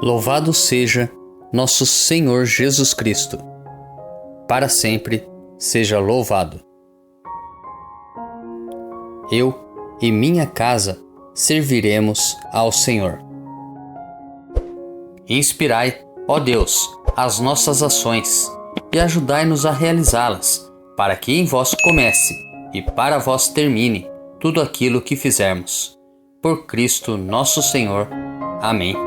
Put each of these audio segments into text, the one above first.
Louvado seja nosso Senhor Jesus Cristo. Para sempre seja louvado. Eu e minha casa serviremos ao Senhor. Inspirai, ó Deus, as nossas ações e ajudai-nos a realizá-las, para que em vós comece e para vós termine tudo aquilo que fizermos. Por Cristo nosso Senhor. Amém.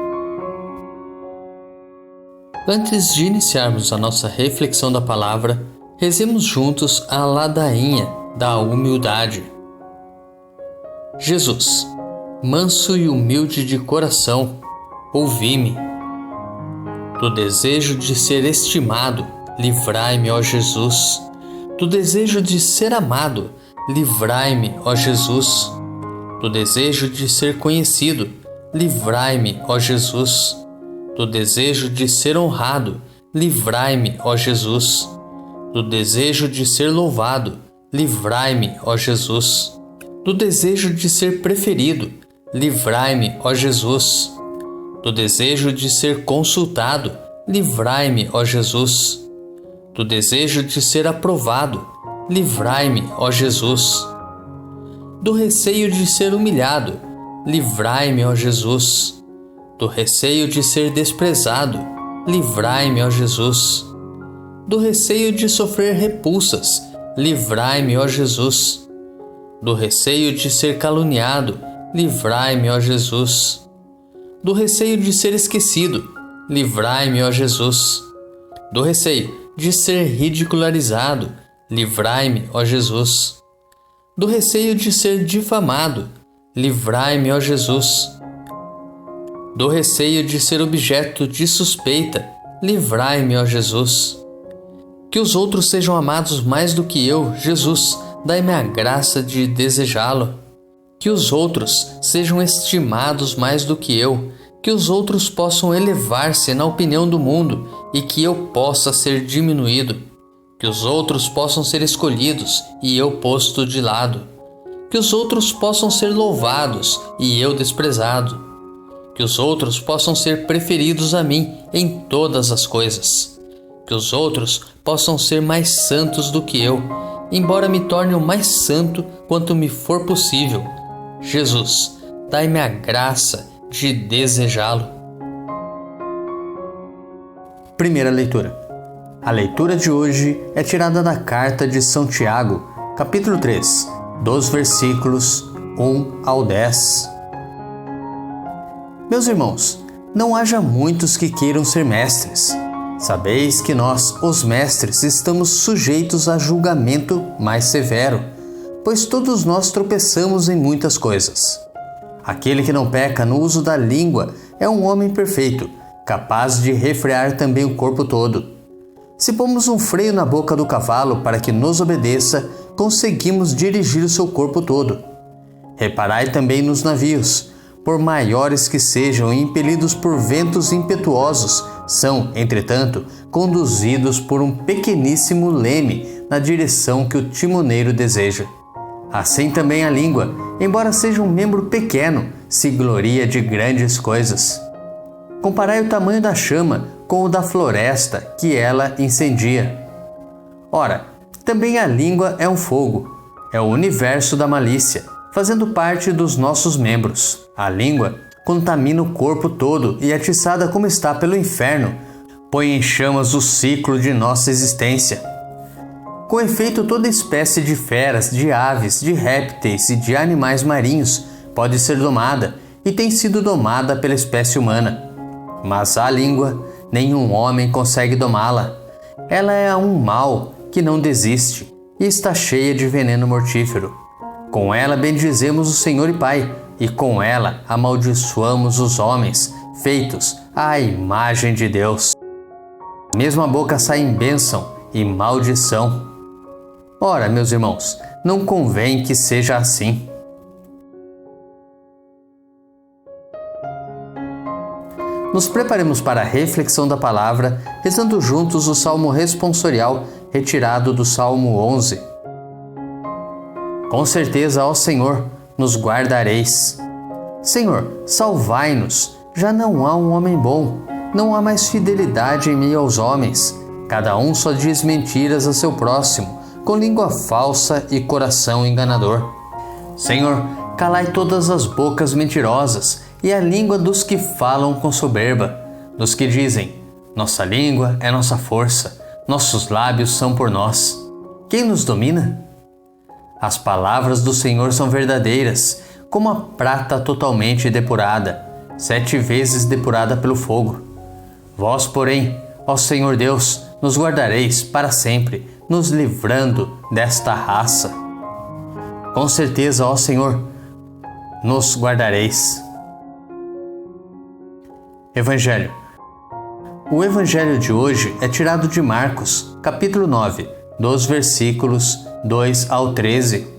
Antes de iniciarmos a nossa reflexão da palavra, rezemos juntos a ladainha da humildade. Jesus, manso e humilde de coração, ouvi-me. Do desejo de ser estimado, livrai-me, ó Jesus. Do desejo de ser amado, livrai-me, ó Jesus. Do desejo de ser conhecido, livrai-me, ó Jesus. Do desejo de ser honrado, livrai-me, ó Jesus. Do desejo de ser louvado, livrai-me, ó Jesus. Do desejo de ser preferido, livrai-me, ó Jesus. Do desejo de ser consultado, livrai-me, ó Jesus. Do desejo de ser aprovado, livrai-me, ó Jesus. Do receio de ser humilhado, livrai-me, ó Jesus. Do receio de ser desprezado, livrai-me, ó Jesus. Do receio de sofrer repulsas, livrai-me, ó Jesus. Do receio de ser caluniado, livrai-me, ó Jesus. Do receio de ser esquecido, livrai-me, ó Jesus. Do receio de ser ridicularizado, livrai-me, ó Jesus. Do receio de ser difamado, livrai-me, ó Jesus. Do receio de ser objeto de suspeita, livrai-me, ó Jesus. Que os outros sejam amados mais do que eu, Jesus, dai-me a graça de desejá-lo. Que os outros sejam estimados mais do que eu, que os outros possam elevar-se na opinião do mundo e que eu possa ser diminuído. Que os outros possam ser escolhidos e eu posto de lado. Que os outros possam ser louvados e eu desprezado. Que os outros possam ser preferidos a mim em todas as coisas. Que os outros possam ser mais santos do que eu, embora me torne o mais santo quanto me for possível. Jesus, dai-me a graça de desejá-lo. Primeira leitura. A leitura de hoje é tirada da carta de São Tiago, capítulo 3, dos versículos 1 ao 10. Meus irmãos, não haja muitos que queiram ser mestres. Sabeis que nós, os mestres, estamos sujeitos a julgamento mais severo, pois todos nós tropeçamos em muitas coisas. Aquele que não peca no uso da língua é um homem perfeito, capaz de refrear também o corpo todo. Se pomos um freio na boca do cavalo para que nos obedeça, conseguimos dirigir o seu corpo todo. Reparai também nos navios. Por maiores que sejam e impelidos por ventos impetuosos, são, entretanto, conduzidos por um pequeníssimo leme na direção que o timoneiro deseja. Assim também a língua, embora seja um membro pequeno, se gloria de grandes coisas. Comparai o tamanho da chama com o da floresta que ela incendia. Ora, também a língua é um fogo, é o universo da malícia, fazendo parte dos nossos membros. A língua contamina o corpo todo e, atiçada como está pelo inferno, põe em chamas o ciclo de nossa existência. Com efeito, toda espécie de feras, de aves, de répteis e de animais marinhos pode ser domada e tem sido domada pela espécie humana. Mas a língua, nenhum homem consegue domá-la. Ela é um mal que não desiste e está cheia de veneno mortífero. Com ela bendizemos o Senhor e Pai, e com ela amaldiçoamos os homens, feitos à imagem de Deus. Da mesma boca saem bênção e maldição. Ora, meus irmãos, não convém que seja assim. Nos preparemos para a reflexão da palavra, rezando juntos o Salmo responsorial retirado do Salmo 11. Com certeza, ó Senhor, nos guardareis. Senhor, salvai-nos, Já não há um homem bom, não há mais fidelidade em meio aos homens. Cada um só diz mentiras a seu próximo, com língua falsa e coração enganador. Senhor, calai todas as bocas mentirosas e a língua dos que falam com soberba, dos que dizem: nossa língua é nossa força, nossos lábios são por nós. Quem nos domina? As palavras do Senhor são verdadeiras, como a prata totalmente depurada, 7 vezes depurada pelo fogo. Vós, porém, ó Senhor Deus, nos guardareis para sempre, nos livrando desta raça. Com certeza, ó Senhor, nos guardareis. Evangelho. O Evangelho de hoje é tirado de Marcos, capítulo 9, dos versículos 2 ao 13.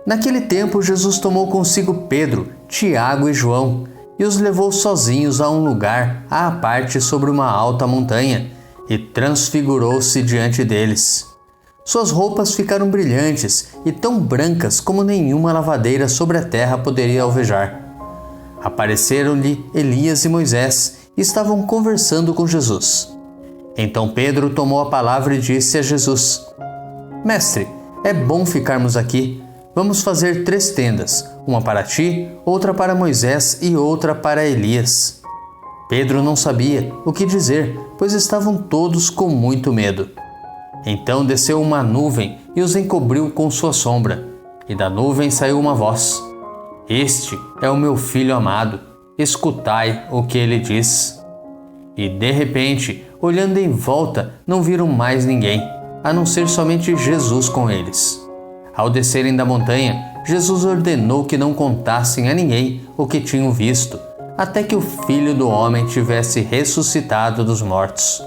Naquele tempo, Jesus tomou consigo Pedro, Tiago e João e os levou sozinhos a um lugar à parte sobre uma alta montanha e transfigurou-se diante deles. Suas roupas ficaram brilhantes e tão brancas como nenhuma lavadeira sobre a terra poderia alvejar. Apareceram-lhe Elias e Moisés e estavam conversando com Jesus. Então Pedro tomou a palavra e disse a Jesus: Mestre, é bom ficarmos aqui. Vamos fazer 3 tendas, uma para ti, outra para Moisés e outra para Elias. Pedro não sabia o que dizer, pois estavam todos com muito medo. Então desceu uma nuvem e os encobriu com sua sombra, e da nuvem saiu uma voz: Este é o meu filho amado, escutai o que ele diz. E de repente, olhando em volta, não viram mais ninguém, a não ser somente Jesus com eles. Ao descerem da montanha, Jesus ordenou que não contassem a ninguém o que tinham visto, até que o Filho do Homem tivesse ressuscitado dos mortos.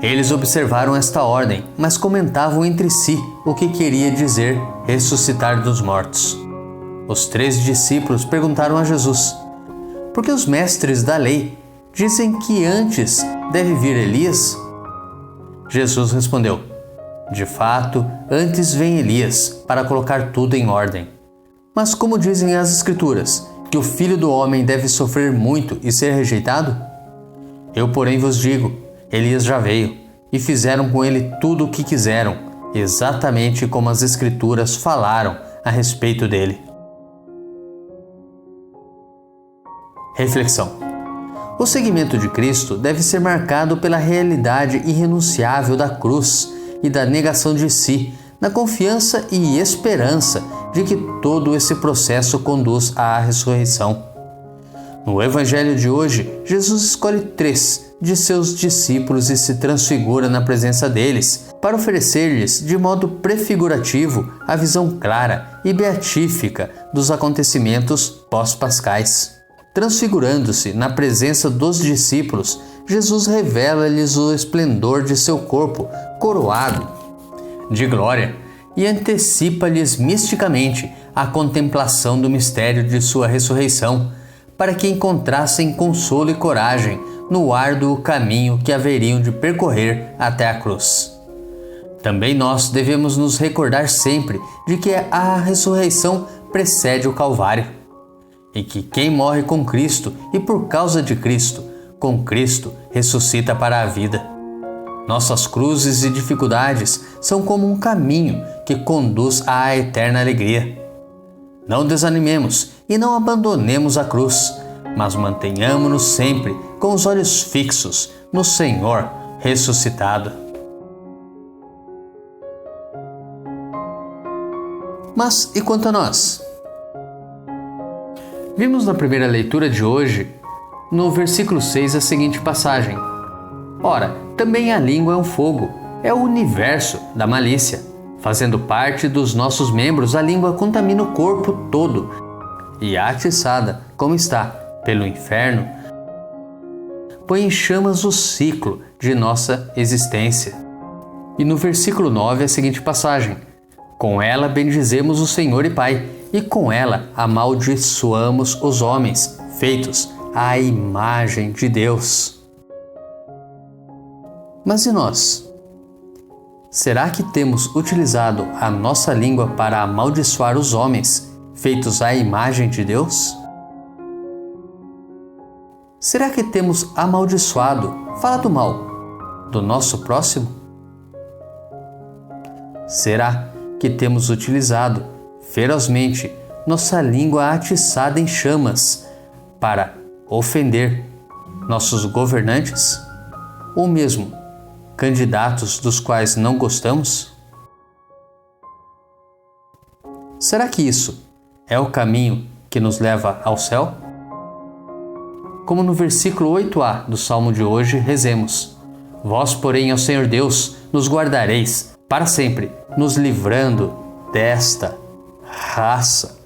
Eles observaram esta ordem, mas comentavam entre si o que queria dizer ressuscitar dos mortos. Os 3 discípulos perguntaram a Jesus: Por que os mestres da lei dizem que antes deve vir Elias? Jesus respondeu: De fato, antes vem Elias para colocar tudo em ordem. Mas como dizem as Escrituras, que o Filho do Homem deve sofrer muito e ser rejeitado? Eu, porém, vos digo, Elias já veio, e fizeram com ele tudo o que quiseram, exatamente como as Escrituras falaram a respeito dele. Reflexão. O seguimento de Cristo deve ser marcado pela realidade irrenunciável da cruz e da negação de si, na confiança e esperança de que todo esse processo conduz à ressurreição. No Evangelho de hoje, Jesus escolhe 3 de seus discípulos e se transfigura na presença deles, para oferecer-lhes, de modo prefigurativo, a visão clara e beatífica dos acontecimentos pós-pascais. Transfigurando-se na presença dos discípulos, Jesus revela-lhes o esplendor de seu corpo, coroado de glória, e antecipa-lhes misticamente a contemplação do mistério de sua ressurreição, para que encontrassem consolo e coragem no árduo caminho que haveriam de percorrer até a cruz. Também nós devemos nos recordar sempre de que a ressurreição precede o Calvário, e que quem morre com Cristo e por causa de Cristo, com Cristo ressuscita para a vida. Nossas cruzes e dificuldades são como um caminho que conduz à eterna alegria. Não desanimemos e não abandonemos a cruz, mas mantenhamo-nos sempre com os olhos fixos no Senhor ressuscitado. Mas e quanto a nós? Vimos na primeira leitura de hoje, no versículo 6, a seguinte passagem: Ora, também a língua é um fogo, é o universo da malícia. Fazendo parte dos nossos membros, a língua contamina o corpo todo, e atiçada, como está, pelo inferno, põe em chamas o ciclo de nossa existência. E no versículo 9, a seguinte passagem: Com ela bendizemos o Senhor e Pai, e com ela amaldiçoamos os homens, feitos à imagem de Deus. Mas e nós? Será que temos utilizado a nossa língua para amaldiçoar os homens, feitos à imagem de Deus? Será que temos amaldiçoado, falado mal do nosso próximo? Será que temos utilizado ferozmente nossa língua atiçada em chamas para ofender nossos governantes ou mesmo candidatos dos quais não gostamos? Será que isso é o caminho que nos leva ao céu? Como no versículo 8a do Salmo de hoje, rezemos: Vós, porém, ó Senhor Deus, nos guardareis para sempre, nos livrando desta raça.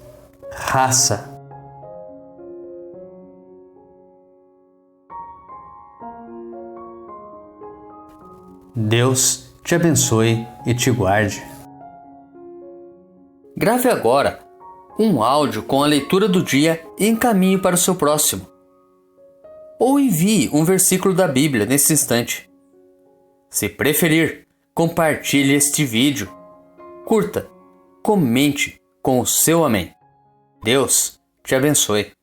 Deus te abençoe e te guarde. Grave agora um áudio com a leitura do dia e encaminhe para o seu próximo. Ou envie um versículo da Bíblia nesse instante. Se preferir, compartilhe este vídeo. Curta, comente com o seu amém. Deus te abençoe.